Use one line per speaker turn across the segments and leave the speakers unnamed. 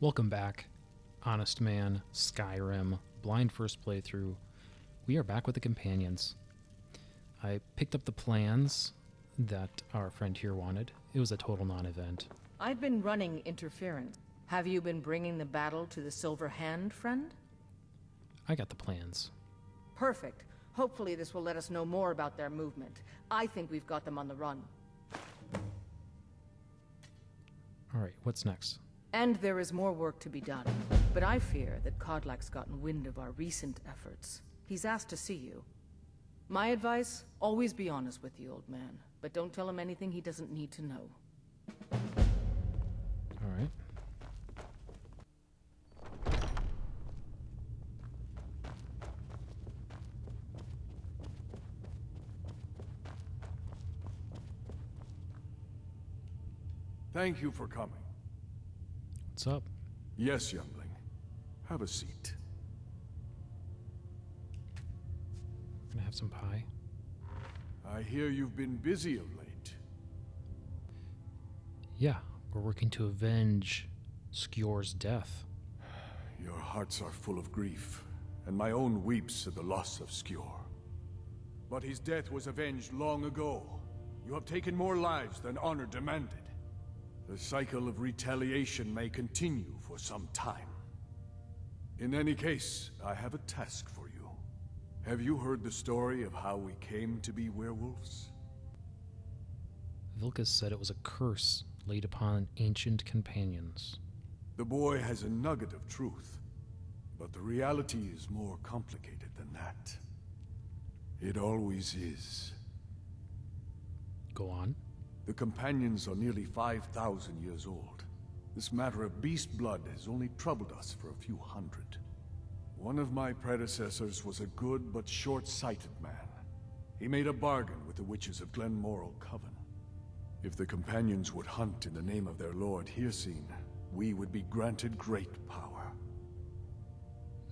Welcome back, Honestman, Skyrim, blind first playthrough. We are back with the companions. I picked up the plans that our friend here wanted. It was a total non-event.
I've been running interference. Have you been bringing the battle to the Silver Hand, friend?
I got the plans.
Perfect. Hopefully this will let us know more about their movement. I think we've got them on the run.
Alright, what's next?
And there is more work to be done. But I fear that Kodlak's gotten wind of our recent efforts. He's asked to see you. My advice, always be honest with the old man. But don't tell him anything he doesn't need to know.
Alright.
Thank you for coming.
What's up?
Yes, youngling. Have a seat.
Gonna have some pie.
I hear you've been busy of late.
Yeah, we're working to avenge Skjor's death.
Your hearts are full of grief, and my own weeps at the loss of Skjor. But his death was avenged long ago. You have taken more lives than honor demanded. The cycle of retaliation may continue for some time. In any case, I have a task for you. Have you heard the story of how we came to be werewolves?
Vilkas said it was a curse laid upon ancient companions.
The boy has a nugget of truth, but the reality is more complicated than that. It always is.
Go on.
The companions are nearly 5,000 years old. This matter of beast blood has only troubled us for a few hundred. One of my predecessors was a good but short-sighted man. He made a bargain with the witches of Glenmoral Coven. If the companions would hunt in the name of their lord Hircine, we would be granted great power.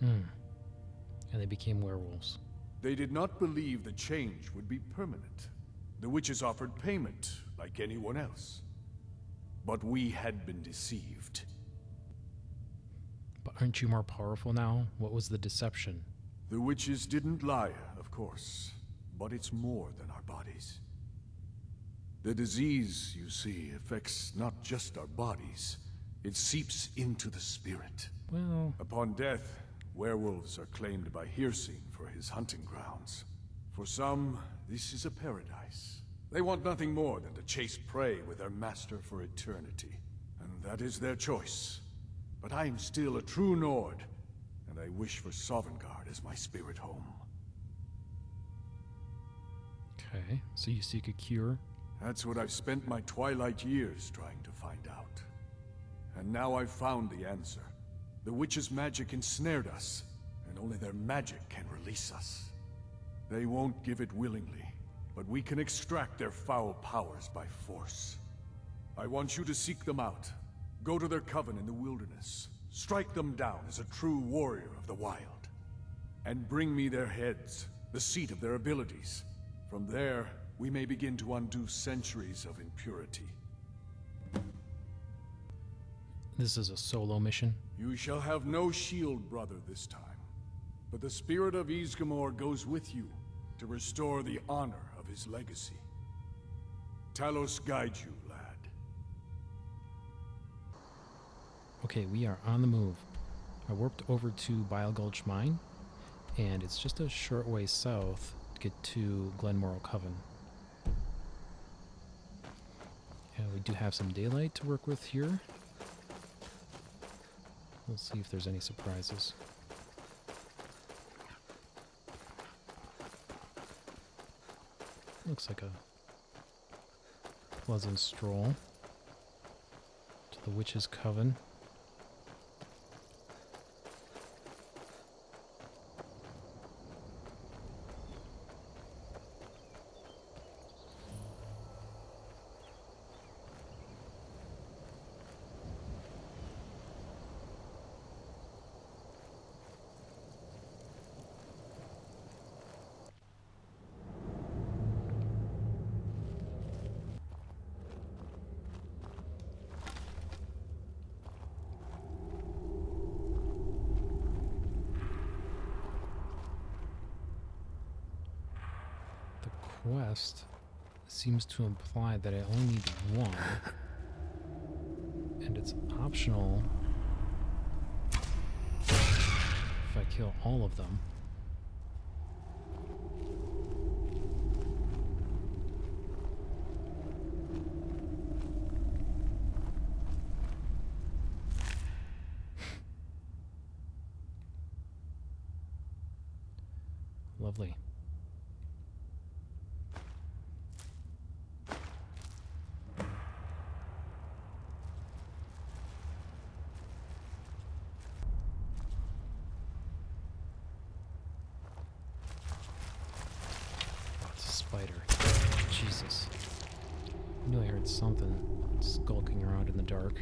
And they became werewolves.
They did not believe the change would be permanent. The witches offered payment, like anyone else. But we had been deceived.
But aren't you more powerful now? What was the deception?
The witches didn't lie, of course, but it's more than our bodies. The disease, you see, affects not just our bodies. It seeps into the spirit.
Well,
Upon death, werewolves are claimed by Hircine for his hunting grounds. For some, this is a paradise. They want nothing more than to chase prey with their master for eternity. And that is their choice. But I am still a true Nord, and I wish for Sovngarde as my spirit home.
okay. So you seek a cure?
That's what I've spent my twilight years trying to find out. And now I've found the answer. The witch's magic ensnared us, and only their magic can release us. They won't give it willingly, but we can extract their foul powers by force. I want you to seek them out. Go to their coven in the wilderness. Strike them down as a true warrior of the wild. And bring me their heads, the seat of their abilities. From there, we may begin to undo centuries of impurity.
This is a solo mission?
You shall have no shield, brother, this time. But the spirit of Ysgramor goes with you to restore the honor of his legacy. Talos guide you, lad.
Okay, we are on the move. I warped over to Bile Gulch Mine, and it's just a short way south to get to Glenmoral Coven. And we do have some daylight to work with here. We'll see if there's any surprises. Looks like a pleasant stroll to the Witch's Coven. quest seems to imply that I only need one. And it's optional if I kill all of them. Lovely. Oh, it's a spider. Jesus. I knew I heard something skulking around in the dark.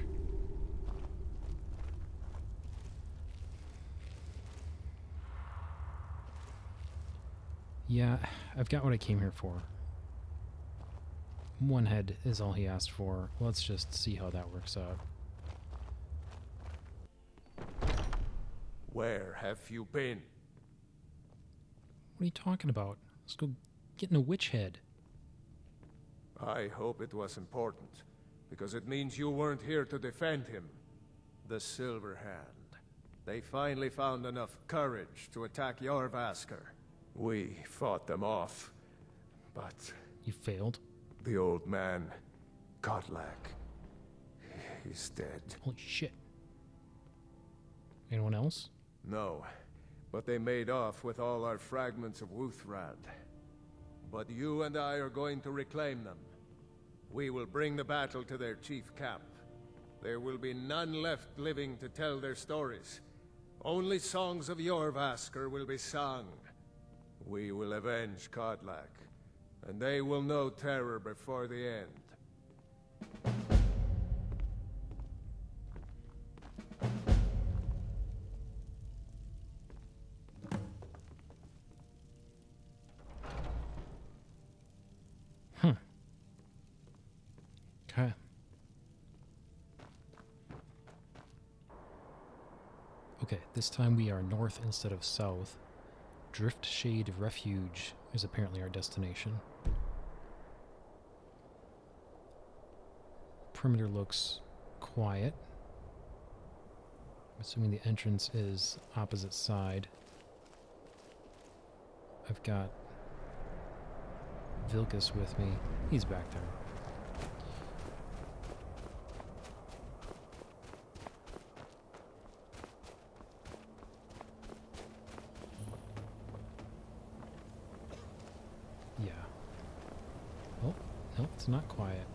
Yeah, I've got what I came here for. One head is all he asked for. Let's just see how that works out.
Where have you been?
What are you talking about? Let's go get in a witch head.
I hope it was important, because it means you weren't here to defend him. The Silver Hand. They finally found enough courage to attack Jorvaskr. We fought them off, but
You failed?
the old man, Kodlak, he's dead.
Holy shit. Anyone else?
No, but they made off with all our fragments of Wuthrad. But you and I are going to reclaim them. We will bring the battle to their chief camp. There will be none left living to tell their stories. Only songs of Jorvaskr will be sung. We will avenge Kodlak, and they will know terror before the end.
Okay. Okay, this time we are north instead of south. Drift Shade Refuge is apparently our destination. Perimeter looks quiet. I'm assuming the entrance is opposite side. I've got Vilkas with me. He's back there. Yeah. Oh, no, it's not quiet.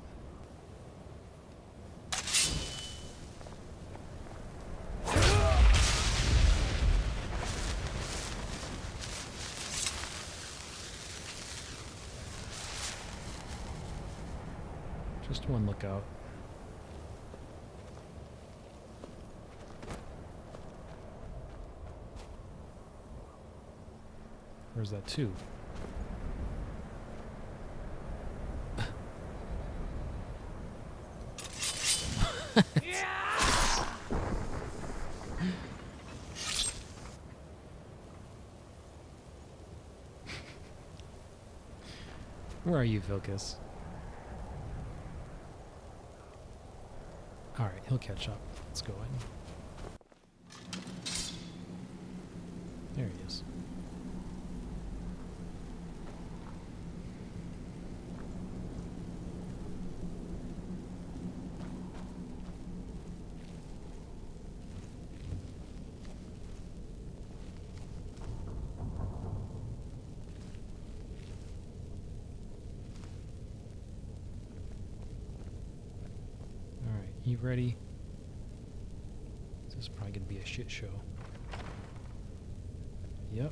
Just one lookout. Where's that two? Where are you, Vilkas? Alright, he'll catch up. Let's go in. There he is. You ready? This is probably going to be a shit show. Yep.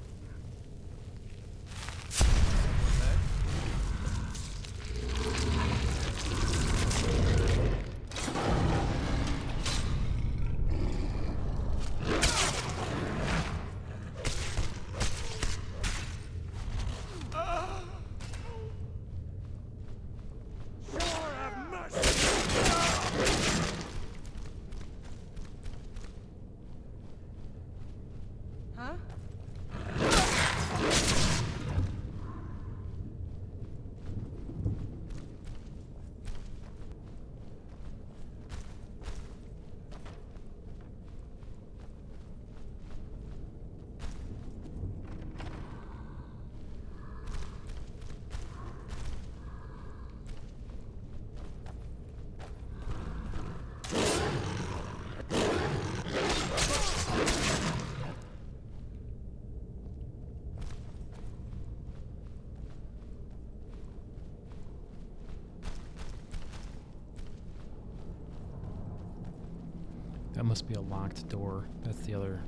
must be a locked door. That's the other...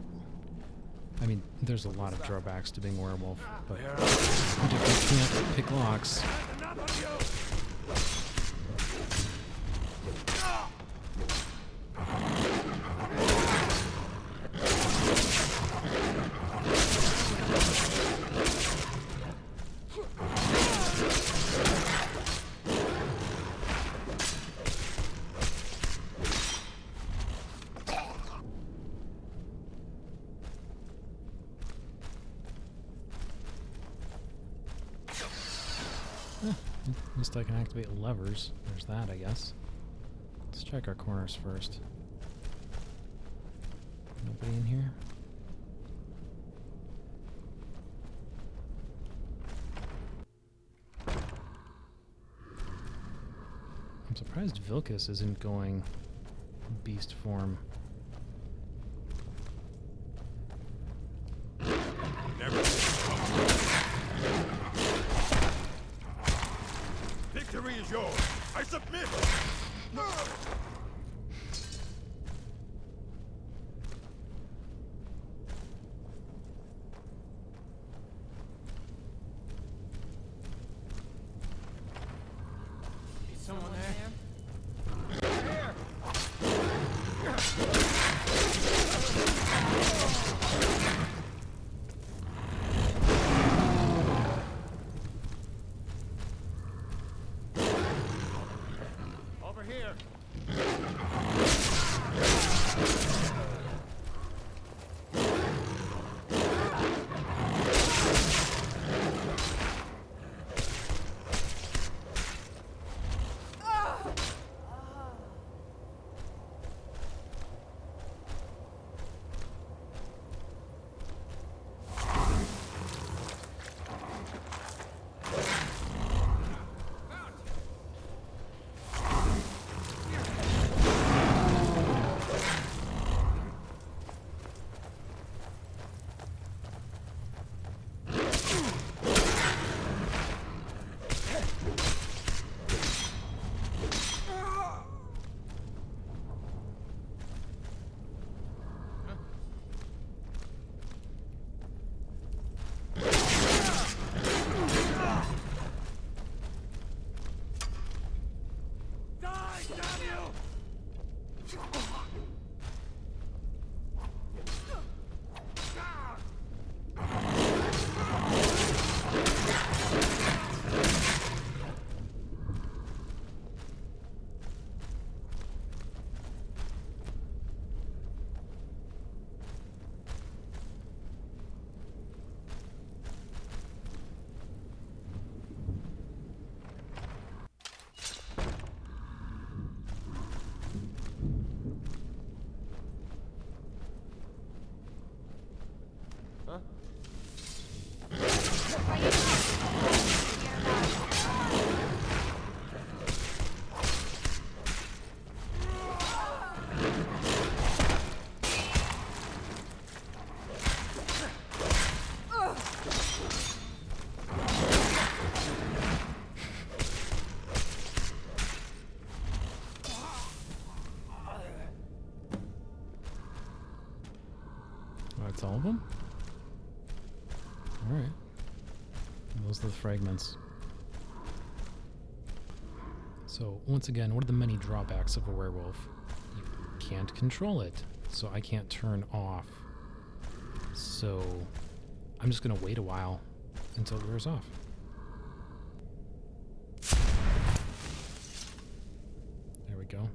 I mean, there's a lot of drawbacks to being a werewolf, but you can't pick locks. At least I can activate levers. There's that, I guess. Let's check our corners first. Nobody in here? I'm surprised Vilcus isn't going beast form.
Victory is yours. I submit.
Is someone there?
Over here.
That's all of them? Alright. Those are the fragments. So, once again, what are the many drawbacks of a werewolf? You can't control it, so I can't turn off. So, I'm just gonna wait a while until it wears off. There we go.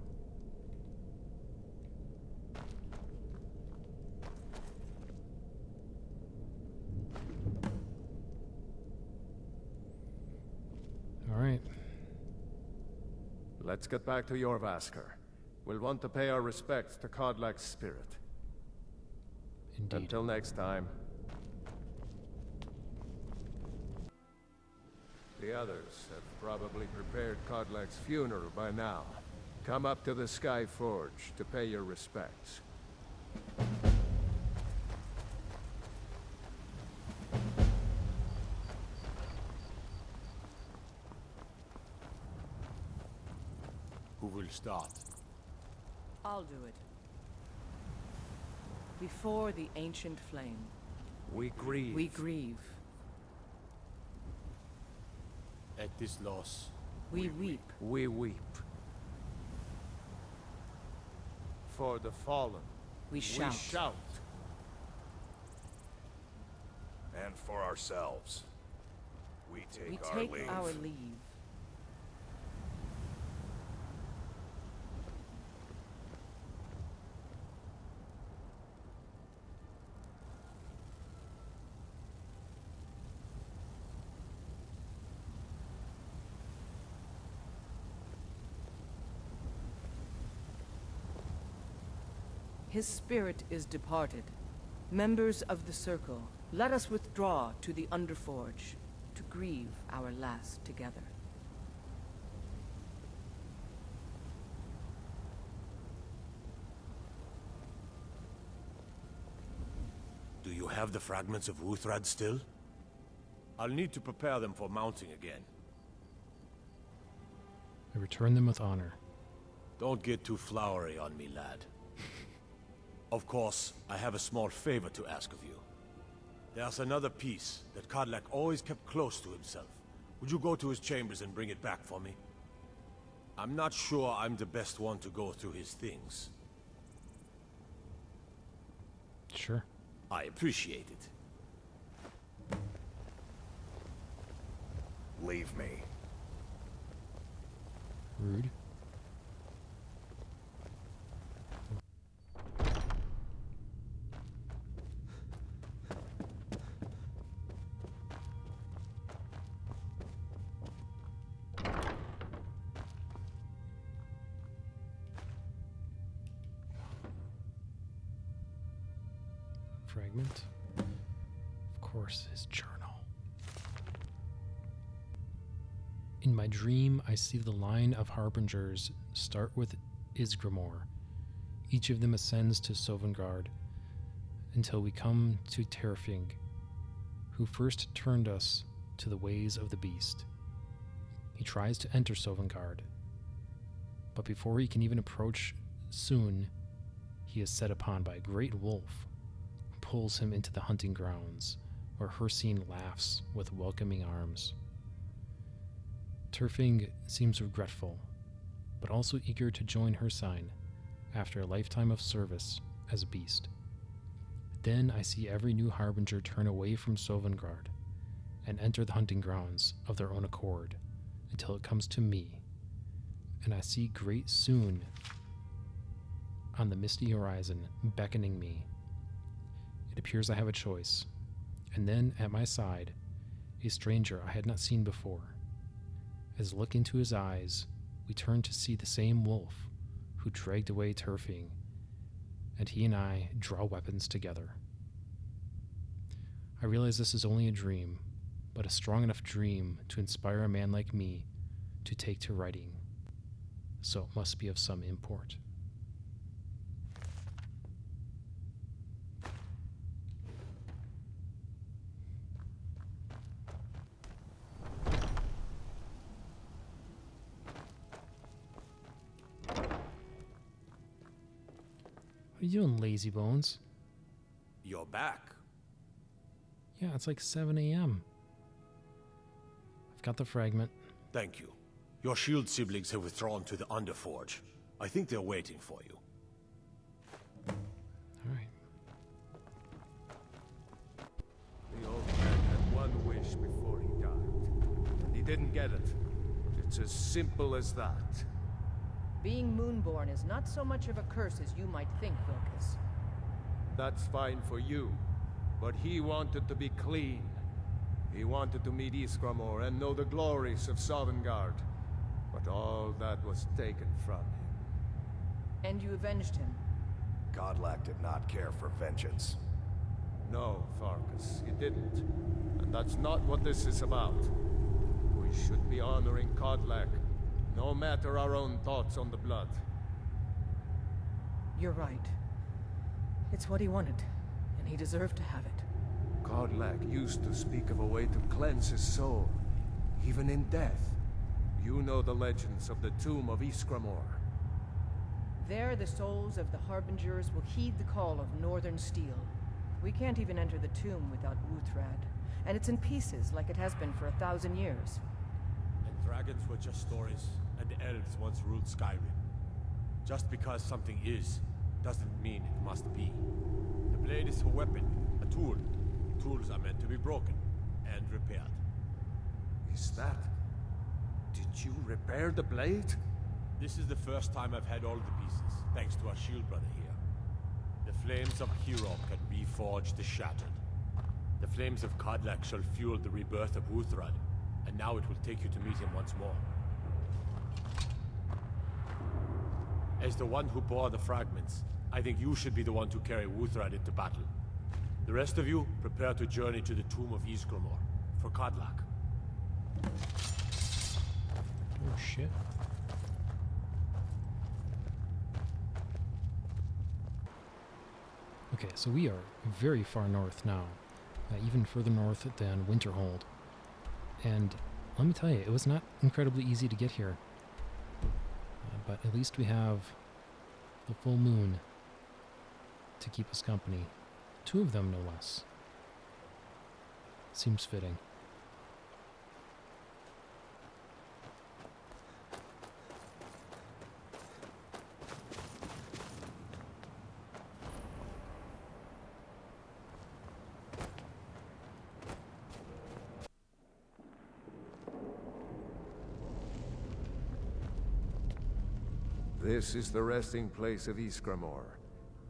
Alright.
Let's get back to Jorvaskr. We'll want to pay our respects to Kodlak's spirit.
Indeed.
Until next time. The others have probably prepared Kodlak's funeral by now. Come up to the Sky Forge to pay your respects.
Who will start?
I'll do it. Before the ancient flame,
We grieve.
we grieve.
At this loss,
We weep.
We weep. For the fallen,
We shout.
we shout.
And for ourselves, we take
We
our
take
leave.
our leave. His spirit is departed. Members of the Circle, let us withdraw to the Underforge to grieve our last together.
do you have the fragments of Wuthrad still? I'll need to prepare them for mounting again.
I return them with honor.
Don't get too flowery on me, lad. Of course, I have a small favor to ask of you. There's another piece that Kodlak always kept close to himself. Would you go to his chambers and bring it back for me? I'm not sure I'm the best one to go through his things.
Sure.
I appreciate it.
Leave me.
Rude. Fragment. Of course, his journal. In my dream, I see the line of harbingers start with Isgramor. Each of them ascends to Sovngarde until we come to Terfing, who first turned us to the ways of the beast. He tries to enter Sovngarde, but before he can even approach soon, he is set upon by a great wolf, who pulls him into the hunting grounds, where Hersine laughs with welcoming arms. Terfing seems regretful, but also eager to join Hersine after a lifetime of service as a beast. Then I see every new harbinger turn away from Sovngarde and enter the hunting grounds of their own accord until it comes to me, and I see great Soon on the misty horizon beckoning me. It appears I have a choice, and then at my side, a stranger I had not seen before. As I look into his eyes, we turn to see the same wolf who dragged away Terfing, and he and I draw weapons together. I realize this is only a dream, but a strong enough dream to inspire a man like me to take to writing, so it must be of some import. What are you doing, lazy bones?
You're back.
Yeah, it's like 7 a.m. I've got the fragment.
Thank you. Your shield siblings have withdrawn to the Underforge. I think they're waiting for you.
All right.
The old man had one wish before he died, and he didn't get it. It's as simple as that.
Being Moonborn is not so much of a curse as you might think, Vilkas.
That's fine for you, but he wanted to be clean. He wanted to meet Isgramor and know the glories of Sovngarde, but all that was taken from him.
And you avenged him.
Kodlak did not care for vengeance.
No, Farkas, he didn't. And that's not what this is about. We should be honoring Kodlak, no matter our own thoughts on the blood.
You're right. It's what he wanted, and he deserved to have it.
Kodlak used to speak of a way to cleanse his soul, even in death. You know the legends of the tomb of Isgramor.
There, the souls of the Harbingers will heed the call of Northern Steel. We can't even enter the tomb without Wuthrad, and it's in pieces like it has been for 1,000 years.
And dragons were just stories, and the elves once ruled Skyrim. Just because something is, doesn't mean it must be. The blade is a weapon, a tool. Tools are meant to be broken and repaired.
Is that... Did you repair the blade?
This is the first time I've had all the pieces, thanks to our shield brother here. The flames of a hero can reforge the shattered. The flames of Kodlak shall fuel the rebirth of Wuthrad, and now it will take you to meet him once more. As the one who bore the fragments, I think you should be the one to carry Wuthrad into battle. The rest of you, prepare to journey to the tomb of Ysgramor, for Kodlak.
Oh shit. Okay, so we are very far north now, even further north than Winterhold. And let me tell you, it was not incredibly easy to get here. But at least we have the full moon to keep us company. 2 of them, no less. Seems fitting.
This is the resting place of Ysgramor,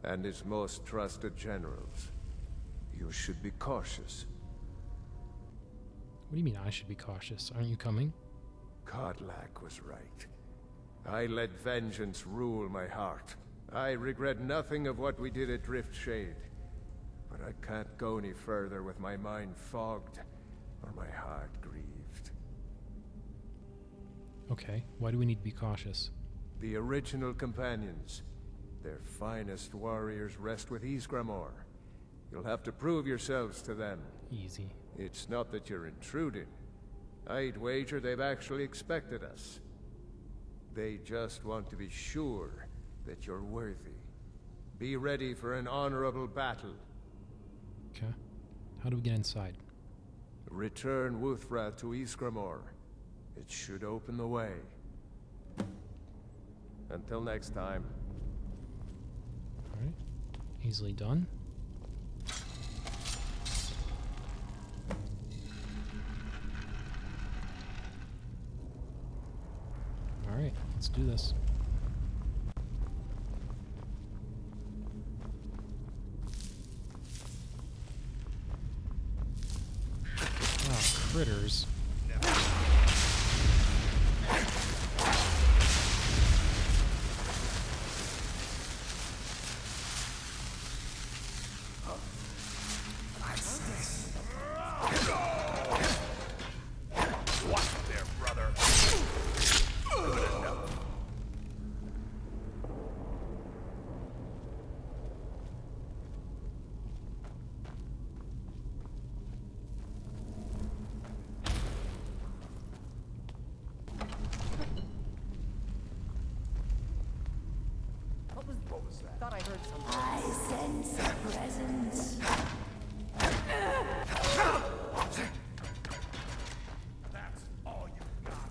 and its most trusted generals. You should be cautious.
What do you mean I should be cautious? Aren't you coming?
Kodlak was right. I let vengeance rule my heart. I regret nothing of what we did at Driftshade. But I can't go any further with my mind fogged, or my heart grieved.
Okay, why do we need to be cautious?
The original companions. Their finest warriors rest with Ysgramor. You'll have to prove yourselves to them.
Easy.
It's not that you're intruding. I'd wager they've actually expected us. They just want to be sure that you're worthy. Be ready for an honorable battle.
Okay. How do we get inside?
Return Wuthrad to Ysgramor. It should open the way. Until next time.
Alright. Easily done. Alright, let's do this. Ah, critters.
What was that? Thought I heard something.
I sense a presence.
That's all you got.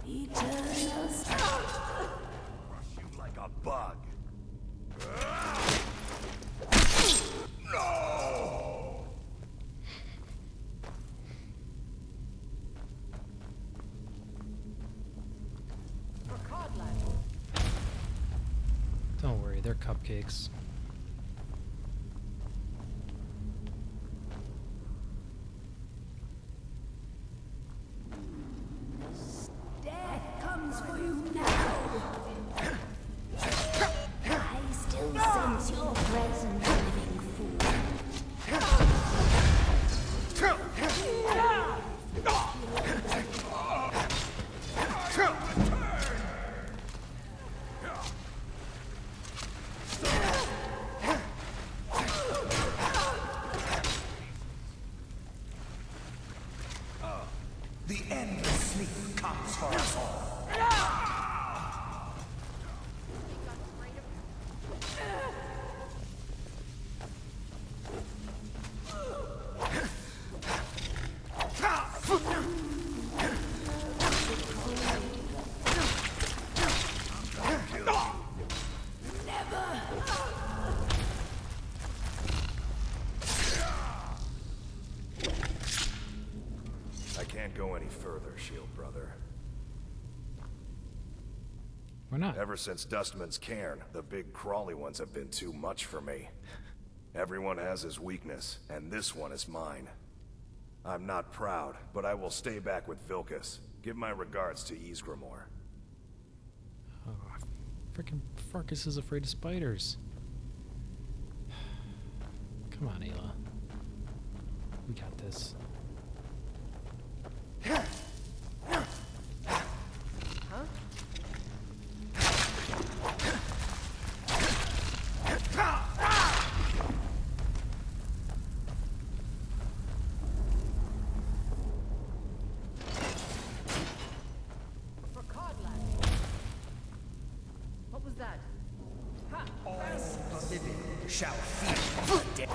Eternal
Crush you like a bug.
For Kodlak.
Don't worry, they're cupcakes.
death comes for you now. I still sense your presence, living fool.
further, Shield Brother.
Why not?
Ever since Dustman's cairn, the big crawly ones have been too much for me. Everyone has his weakness, and this one is mine. I'm not proud, but I will stay back with Vilkas. Give my regards to Ysgramor.
Oh, freaking Farkas is afraid of spiders. Come on, Ayla. We got this.
For Kodlak. What was that? Ha!
The living shall feel the dead.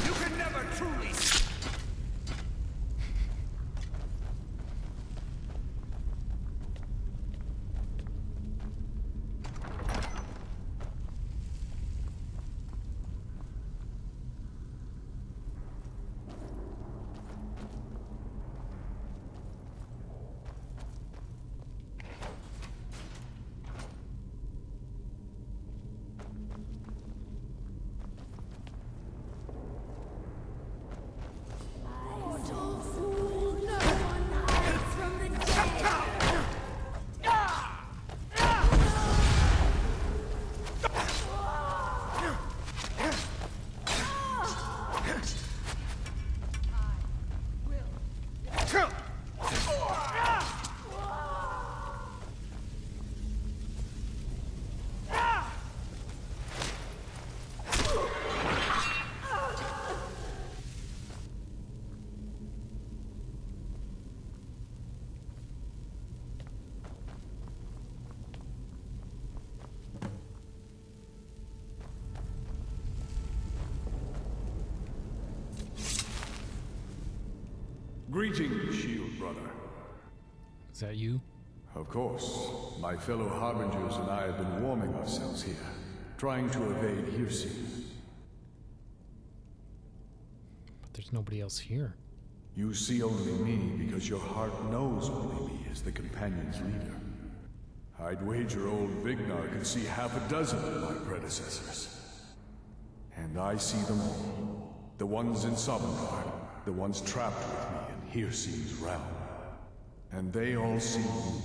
You can never truly.
Mortal fool, no one hides from the dead.
Greetings, Shield Brother.
Is that you?
Of course. My fellow Harbingers and I have been warming ourselves here, trying to evade Hircine.
But there's nobody else here.
You see only me because your heart knows only me as the Companion's leader. I'd wager old Vignar could see half a dozen of my predecessors. And I see them all. The ones in Sovngarde, the ones trapped with me in Hircine's realm. And they all see you.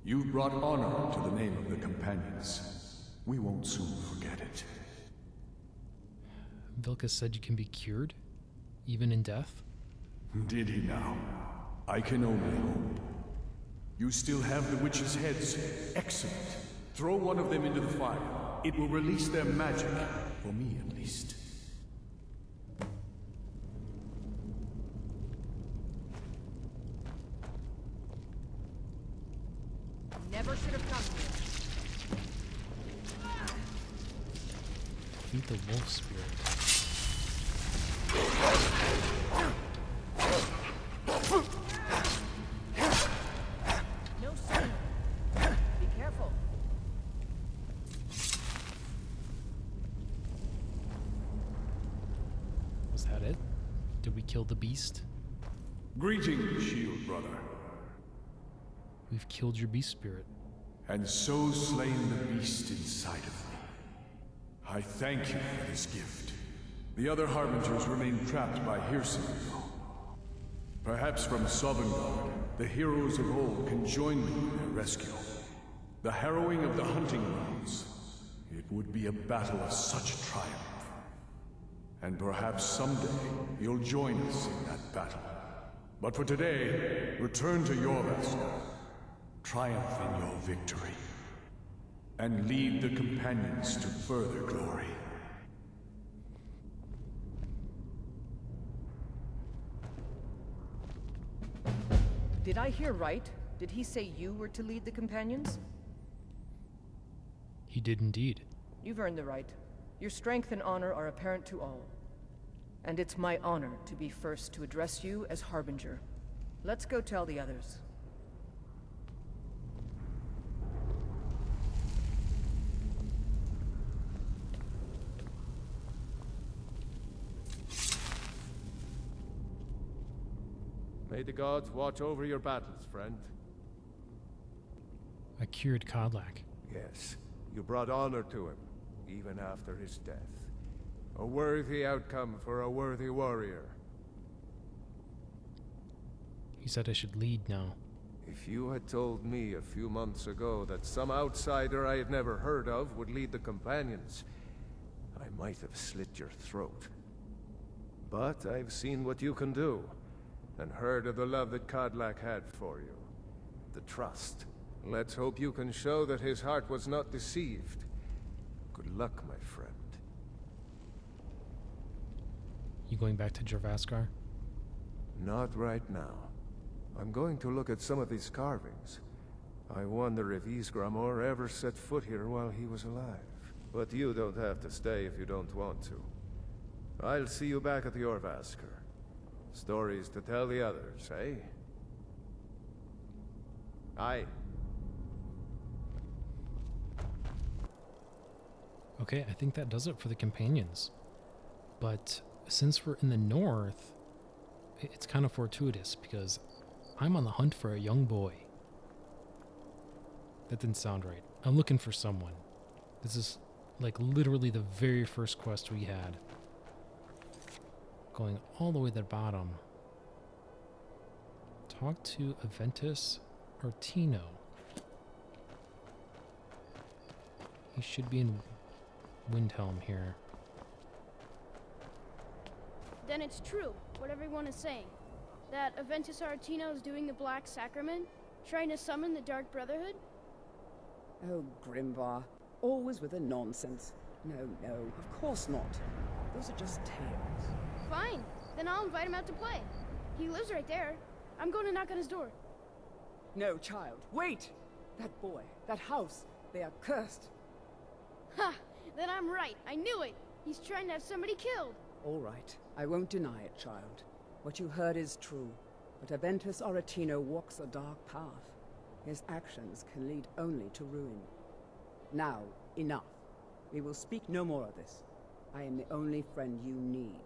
You've brought honor to the name of the Companions. We won't soon forget it.
Vilkas said you can be cured? Even in death?
Did he now? I can only hope. You still have the witches' heads. Excellent. Throw one of them into the fire. It will release their magic. For me, at least.
Never should have come here.
Feed the wolf spirit.
No sir. Be careful.
Was that it? Did we kill the beast?
Greetings, Shield Brother.
We've killed your beast spirit.
And so slain the beast inside of me. I thank you for this gift. The other Harbingers remain trapped by Hircine. Perhaps from Sovngarde, the heroes of old can join me in their rescue. The harrowing of the hunting grounds. It would be a battle of such triumph. And perhaps someday you'll join us in that battle. But for today, return to your master. triumph in your victory, and lead the companions to further glory.
Did I hear right? Did he say you were to lead the companions?
He did indeed.
You've earned the right. Your strength and honor are apparent to all. And it's my honor to be first to address you as Harbinger. Let's go tell the others.
May the gods watch over your battles, friend.
I cured Kodlak.
Yes, you brought honor to him, even after his death. A worthy outcome for a worthy warrior.
He said I should lead now.
If you had told me a few months ago that some outsider I had never heard of would lead the companions, I might have slit your throat. But I've seen what you can do, and heard of the love that Kodlak had for you. The trust. Let's hope you can show that his heart was not deceived. Good luck, my friend.
You going back to Jorvaskar?
Not right now. I'm going to look at some of these carvings. I wonder if Ysgramor ever set foot here while he was alive. But you don't have to stay if you don't want to. I'll see you back at the Jorvaskar. Stories to tell the others, eh? Aye.
Okay, I think that does it for the companions. But since we're in the north, it's kind of fortuitous because I'm on the hunt for a young boy. That didn't sound right. I'm looking for someone. This is like literally the very first quest we had. Going all the way to the bottom. Talk to Aventus Artino. He should be in Windhelm here.
Then it's true, what everyone is saying. That Aventus Artino is doing the Black Sacrament, trying to summon the Dark Brotherhood?
Oh, Grimvar. Always with the nonsense. No, no, of course not. Those are just tales.
Fine, then I'll invite him out to play. He lives right there. I'm going to knock on his door.
No, child, wait! That boy, that house, they are cursed.
Ha! Then I'm right. I knew it. He's trying to have somebody killed.
All right, I won't deny it, child. What you heard is true. But Aventus Aretino walks a dark path. His actions can lead only to ruin. Now, enough. We will speak no more of this. I am the only friend you need.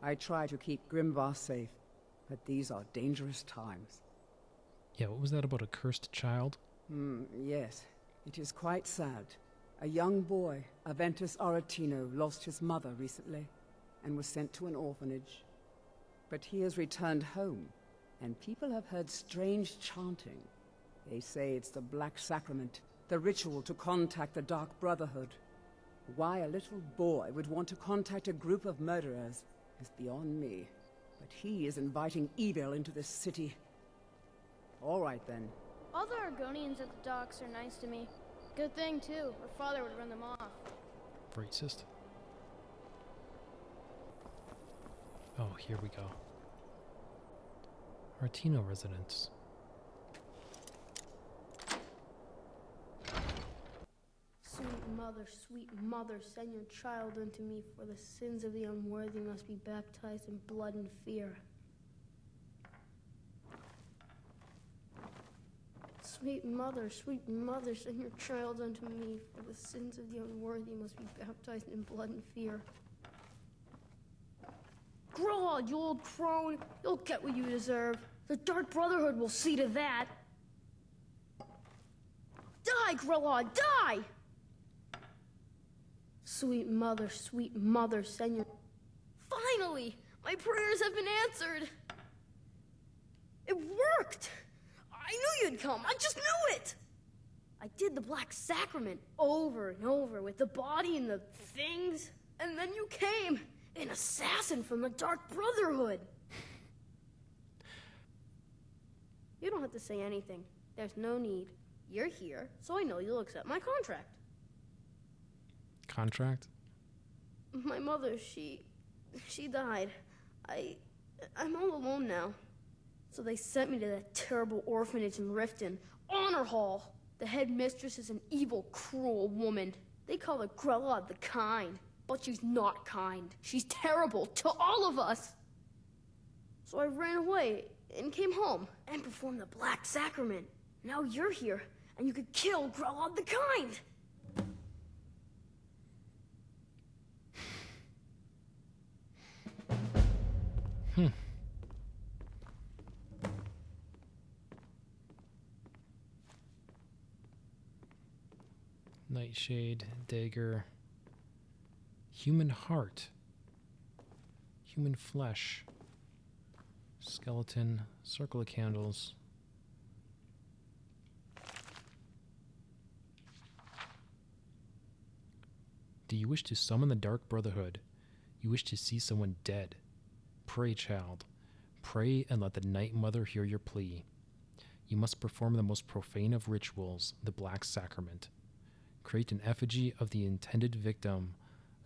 I try to keep Grimvar safe, but these are dangerous times.
Yeah, what was that about a cursed child?
Yes. It is quite sad. A young boy, Aventus Aretino, lost his mother recently and was sent to an orphanage. But he has returned home, and people have heard strange chanting. They say it's the Black Sacrament, the ritual to contact the Dark Brotherhood. Why a little boy would want to contact a group of murderers is beyond me. But he is inviting evil into this city. All right, then.
All the Argonians at the docks are nice to me. Good thing, too, or father would run them off.
Racist. Oh, here we go. Artino residence.
Sweet mother, send your child unto me, for the sins of the unworthy must be baptized in blood and fear. Sweet mother, send your child unto me, for the sins of the unworthy must be baptized in blood and fear. Grog, you old crone, you'll get what you deserve. The Dark Brotherhood will see to that. Die, Grog, die! Sweet mother, send your... Finally! My prayers have been answered! It worked! I knew you'd come! I just knew it! I did the Black Sacrament over and over with the body and the things, and then you came! An assassin from the Dark Brotherhood! You don't have to say anything. There's no need. You're here, so I know you'll accept my contract.
Contract?
My mother, she died. I'm all alone now. So they sent me to that terrible orphanage in Riften. Honor Hall. The headmistress is an evil, cruel woman. They call her Grella the Kind. But she's not kind. She's terrible to all of us. So I ran away and came home and performed the Black Sacrament. Now you're here, and you could kill Grella the Kind.
Nightshade, dagger, human heart, human flesh, skeleton, circle of candles. Do you wish to summon the Dark Brotherhood? You wish to see someone dead? Pray, child. Pray and let the Night Mother hear your plea. You must perform the most profane of rituals, the Black Sacrament. Create an effigy of the intended victim,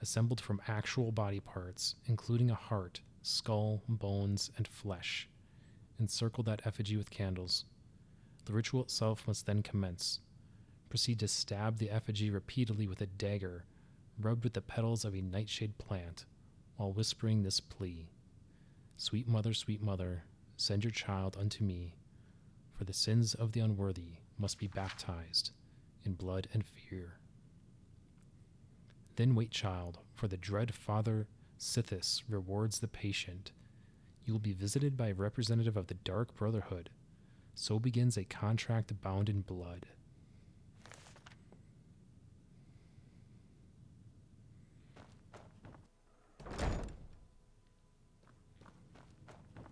assembled from actual body parts, including a heart, skull, bones, and flesh. Encircle that effigy with candles. The ritual itself must then commence. Proceed to stab the effigy repeatedly with a dagger, rubbed with the petals of a nightshade plant, while whispering this plea. Sweet mother, send your child unto me, for the sins of the unworthy must be baptized in blood and fear. Then wait, child, for the dread Father Sithis rewards the patient. You will be visited by a representative of the Dark Brotherhood. So begins a contract bound in blood.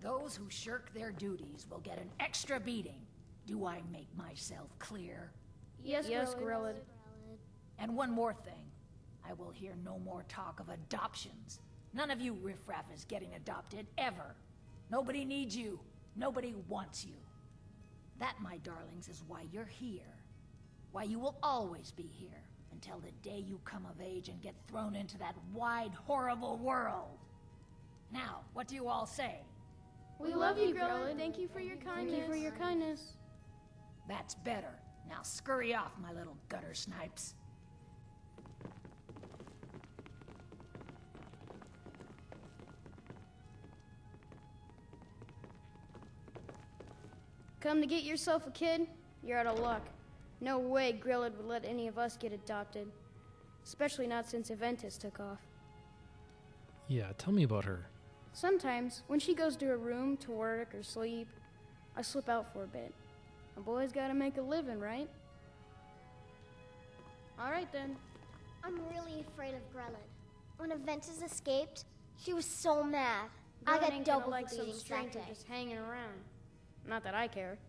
Those who shirk their duties will get an extra beating. Do I make myself clear?
Yes, Grillad.
And one more thing. I will hear no more talk of adoptions. None of you riffraff is getting adopted, ever. Nobody needs you. Nobody wants you. That, my darlings, is why you're here. Why you will always be here, until the day you come of age and get thrown into that wide, horrible world. Now, what do you all say?
We love you, Grillad. Thank you for your kindness. Thank you for your kindness.
That's better. Now scurry off, my little gutter snipes.
Come to get yourself a kid? You're out of luck. No way Grillad would let any of us get adopted. Especially not since Aventus took off.
Yeah, tell me about her.
Sometimes, when she goes to her room to work or sleep, I slip out for a bit. A boy's gotta make a living, right? Alright then.
I'm really afraid of Grellin. When Aventus escaped, she was so mad. I
Grillad
got
ain't
double
gonna like
for
some
beatings that
stranger
day.
just hanging around. Not that I care.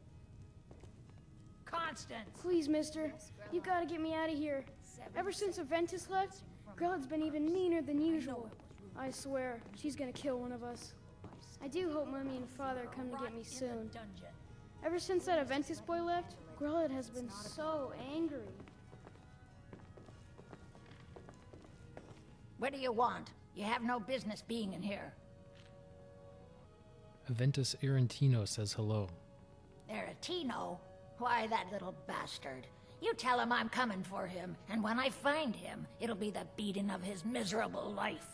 Constance!
Please, mister. You gotta get me out of here. Ever since Aventus left, Grillad's been even meaner than usual. I swear, she's gonna kill one of us. I do hope Mummy and Father come to get me soon. Ever since that Aventus boy left, Grillad has been so angry.
What do you want? You have no business being in here.
Aventus Arantino says hello.
Aretino? Why, that little bastard. You tell him I'm coming for him, and when I find him, it'll be the beating of his miserable life.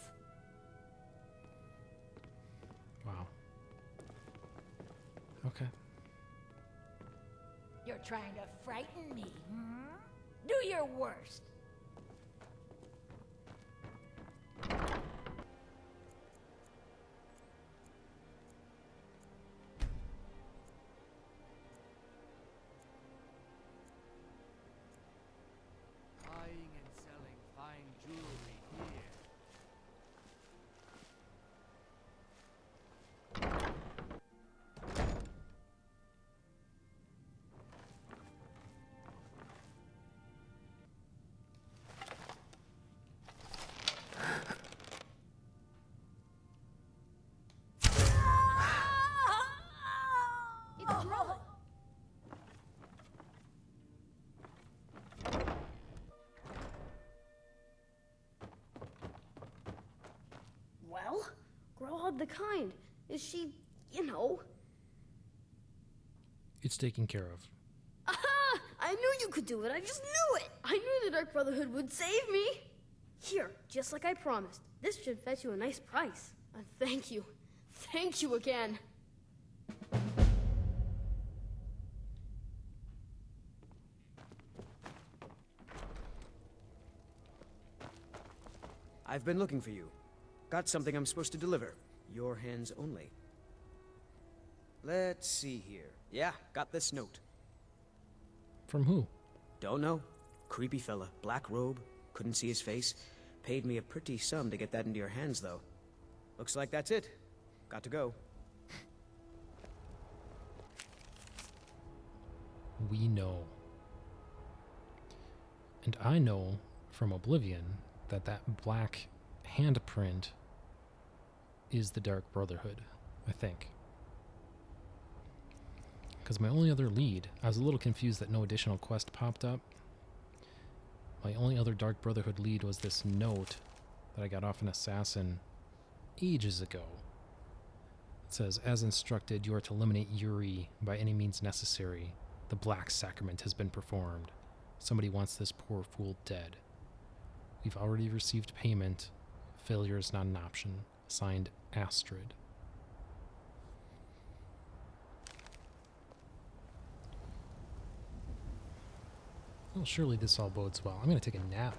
Wow. Okay.
You're trying to frighten me, hmm? Do your worst.
Buying and selling fine jewelry here.
Grelod the Kind? Is she, you know...
It's taken care of.
Aha! I knew you could do it. I just knew it. I knew the Dark Brotherhood would save me. Here, just like I promised. This should fetch you a nice price. Thank you. Thank you again.
I've been looking for you. Got something I'm supposed to deliver. Your hands only. Let's see here. Yeah, got this note.
From who?
Don't know. Creepy fella. Black robe. Couldn't see his face. Paid me a pretty sum to get that into your hands, though. Looks like that's it. Got to go.
We know. And I know from Oblivion that that black handprint is the Dark Brotherhood, I think. Because my only other lead, I was a little confused that no additional quest popped up. My only other Dark Brotherhood lead was this note that I got off an assassin ages ago. It says, as instructed, you are to eliminate Yuri by any means necessary. The Black Sacrament has been performed. Somebody wants this poor fool dead. We've already received payment. Failure is not an option. Signed, Astrid. Well, surely this all bodes well. I'm going to take a nap.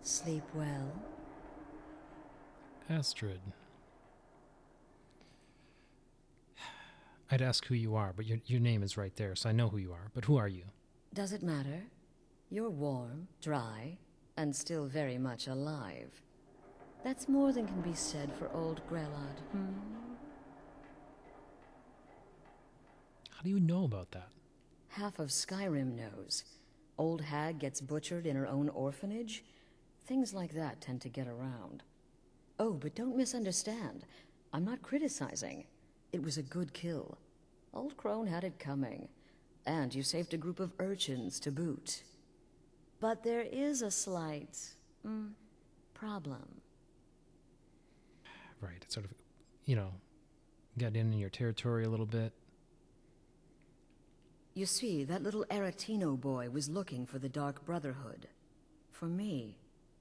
Sleep well.
Astrid. I'd ask who you are, but your name is right there, so I know who you are. But who are you?
Does it matter? You're warm, dry, and still very much alive. That's more than can be said for old Grelod,
How do you know about that?
Half of Skyrim knows. Old hag gets butchered in her own orphanage. Things like that tend to get around. Oh, but don't misunderstand. I'm not criticizing. It was a good kill. Old Crone had it coming. And you saved a group of urchins to boot. But there is a slight, problem.
Right, it sort of, got in your territory a little bit.
You see, that little Aretino boy was looking for the Dark Brotherhood. For me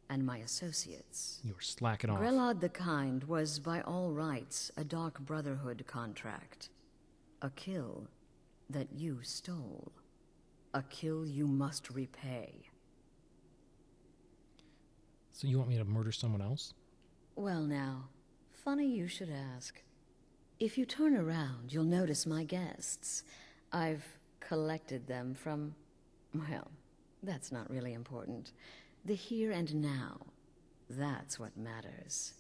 and my associates.
You were slacking off.
Grelod the Kind was, by all rights, a Dark Brotherhood contract. A kill that you stole. A kill you must repay.
So you want me to murder someone else?
Well now, funny you should ask. If you turn around, you'll notice my guests. I've collected them from... well, that's not really important. The here and now. That's what matters.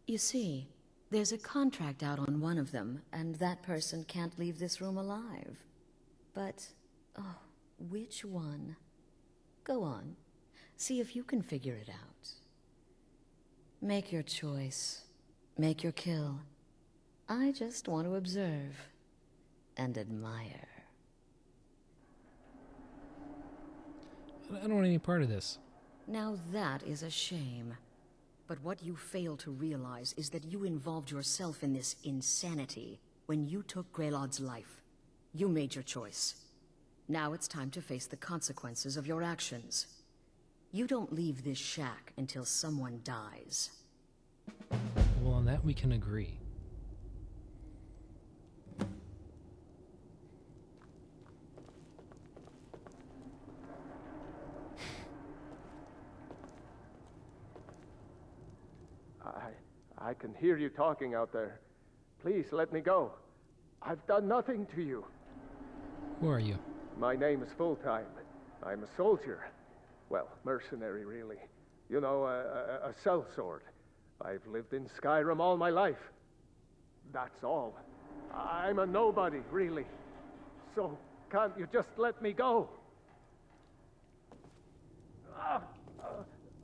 You see, there's a contract out on one of them, and that person can't leave this room alive. But, which one? Go on. See if you can figure it out. Make your choice. Make your kill. I just want to observe and admire.
I don't want any part of this.
Now that is a shame. But what you fail to realize is that you involved yourself in this insanity when you took Grelod's life. You made your choice. Now it's time to face the consequences of your actions. You don't leave this shack until someone dies.
Well, on that we can agree.
I can hear you talking out there. Please let me go. I've done nothing to you.
Who are you?
My name is Full-Time. I'm a soldier. Well, mercenary, really. You know, a sellsword. I've lived in Skyrim all my life. That's all. I'm a nobody, really. So, can't you just let me go?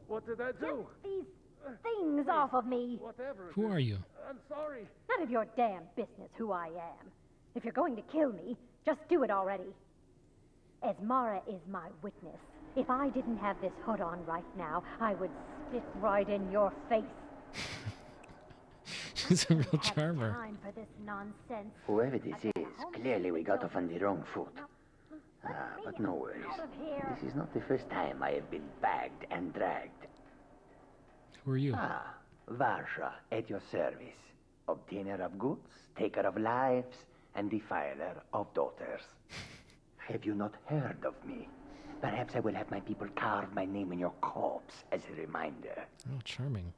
What did I do?
things off of me.
Who are you?
I'm sorry.
None of your damn business who I am. If you're going to kill me, just do it already. Esmara is my witness. If I didn't have this hood on right now, I would spit right in your face.
She's a real charmer.
Time for this nonsense.
Whoever this is, clearly we got off on the wrong foot. But no worries. This is not the first time I have been bagged and dragged.
Who are you?
Varsha, at your service. Obtainer of goods, taker of lives, and defiler of daughters. Have you not heard of me? Perhaps I will have my people carve my name in your corpse as a reminder.
Oh, charming.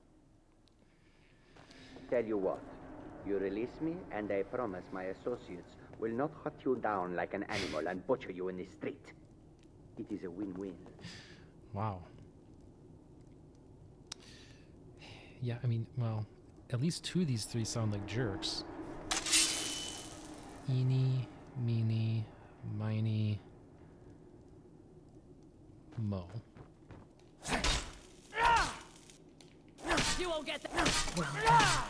Tell you what, you release me, and I promise my associates will not hunt you down like an animal and butcher you in the street. It is a win-win.
Wow. Yeah, I mean, well, at least two of these three sound like jerks. Eeny, meeny, miny, mo.
You won't get that.
Well done.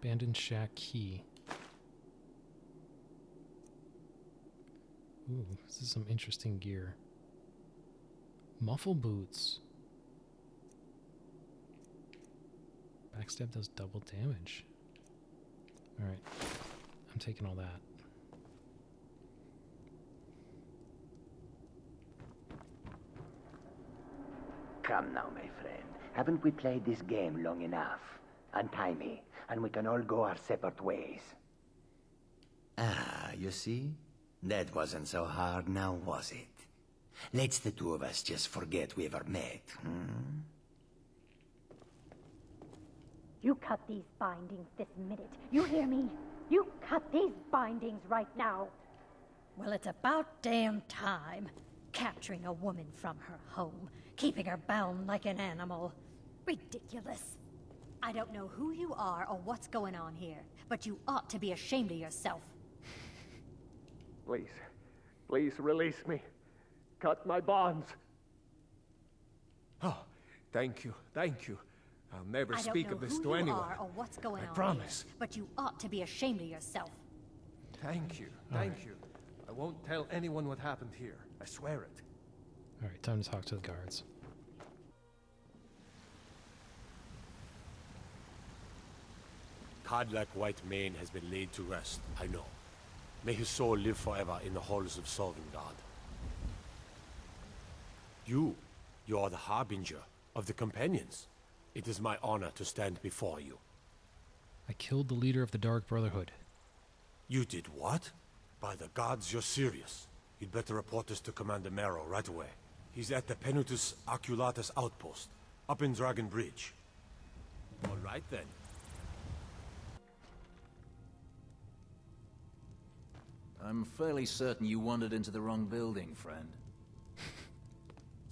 Abandoned shack key. Ooh, this is some interesting gear. Muffle boots. Backstab does double damage. Alright. I'm taking all that.
Come now, my friend. Haven't we played this game long enough? Untie me, and we can all go our separate ways.
You see? That wasn't so hard now, was it? Let's the two of us just forget we ever met, hmm?
You cut these bindings this minute. You hear me? You cut these bindings right now.
Well, it's about damn time. Capturing a woman from her home, keeping her bound like an animal. Ridiculous. I don't know who you are or what's going on here, but you ought to be ashamed of yourself.
Please, please release me. Cut my bonds. Oh, thank you, thank you. I'll never speak of this to anyone.
I don't know who you are or what's going on
I promise.
here, but you ought to be ashamed of yourself.
Thank you, thank you. I won't tell anyone what happened here. I swear it.
Alright, time to talk to the guards.
Kodlak Whitemane has been laid to rest, I know. May his soul live forever in the halls of Sovngarde. You are the harbinger of the companions. It is my honor to stand before you.
I killed the leader of the Dark Brotherhood.
You did what? By the gods, you're serious. You'd better report this to Commander Marrow right away. He's at the Penutus Oculatus outpost, up in Dragon Bridge. All right then.
I'm fairly certain you wandered into the wrong building, friend.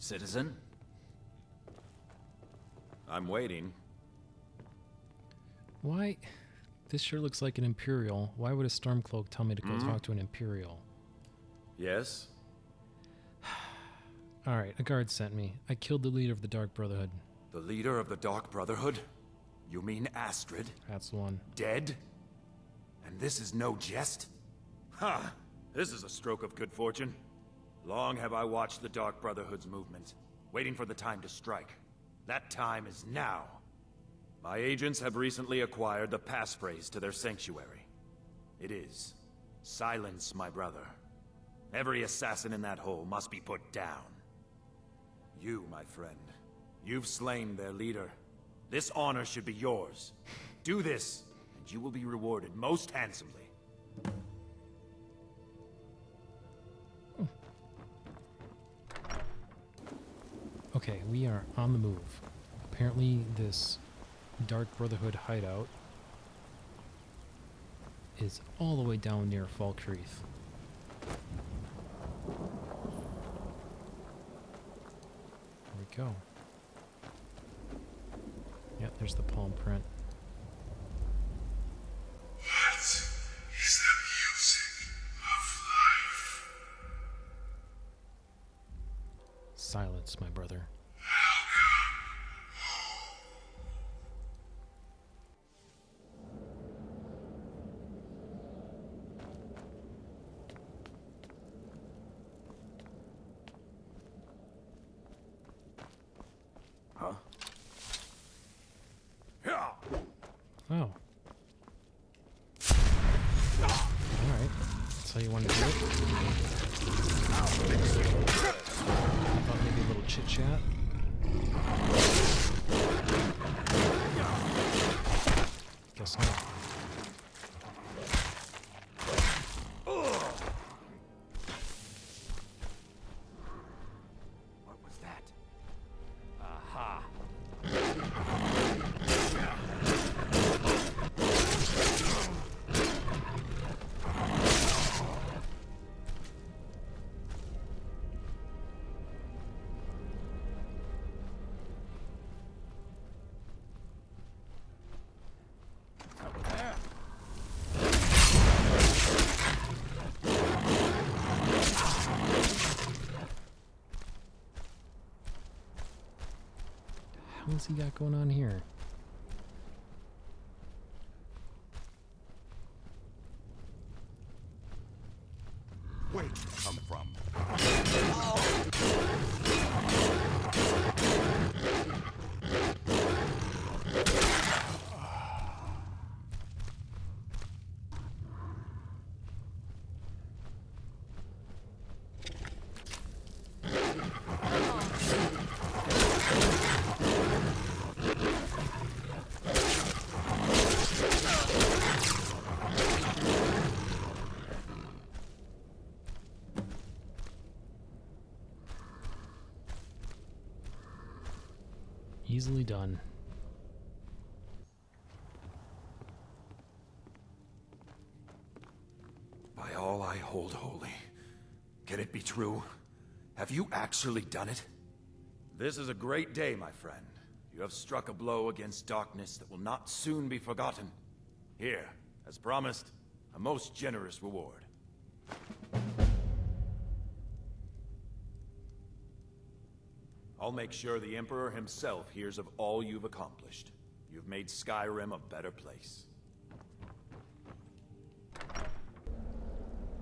Citizen?
I'm waiting.
Why? This sure looks like an Imperial. Why would a Stormcloak tell me to go talk to an Imperial?
Yes?
Alright, a guard sent me. I killed the leader of the Dark Brotherhood.
The leader of the Dark Brotherhood? You mean Astrid?
That's the one.
Dead? And this is no jest? Ha! This is a stroke of good fortune. Long have I watched the Dark Brotherhood's movement, waiting for the time to strike. That time is now. My agents have recently acquired the passphrase to their sanctuary. It is, "Silence, my brother. Every assassin in that hole must be put down." You, my friend, you've slain their leader. This honor should be yours. Do this, and you will be rewarded most handsomely.
Okay, we are on the move. Apparently this Dark Brotherhood hideout is all the way down near Falkreath. There we go. Yep, there's the palm print.
What is the music of life?
Silence, my brother.
Huh?
Oh. Alright. That's how you want to do it? Thought maybe a little chit-chat? Guess not.
What was that? Aha.
What's he got going on here?
Where did you come from?
Easily done.
By all I hold holy, can it be true? Have you actually done it? This is a great day, my friend. You have struck a blow against darkness that will not soon be forgotten. Here, as promised, a most generous reward. I'll make sure the Emperor himself hears of all you've accomplished. You've made Skyrim a better place.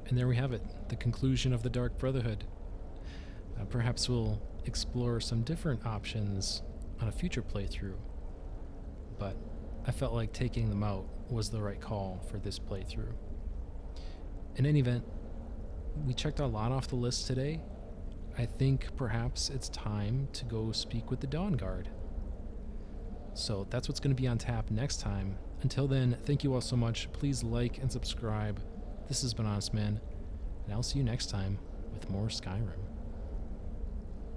And there we have it, the conclusion of the Dark Brotherhood. Perhaps we'll explore some different options on a future playthrough, but I felt like taking them out was the right call for this playthrough. In any event, we checked a lot off the list today. I think perhaps it's time to go speak with the Dawn Guard. So that's what's going to be on tap next time. Until then, thank you all so much. Please like and subscribe. This has been Honestman, and I'll see you next time with more Skyrim.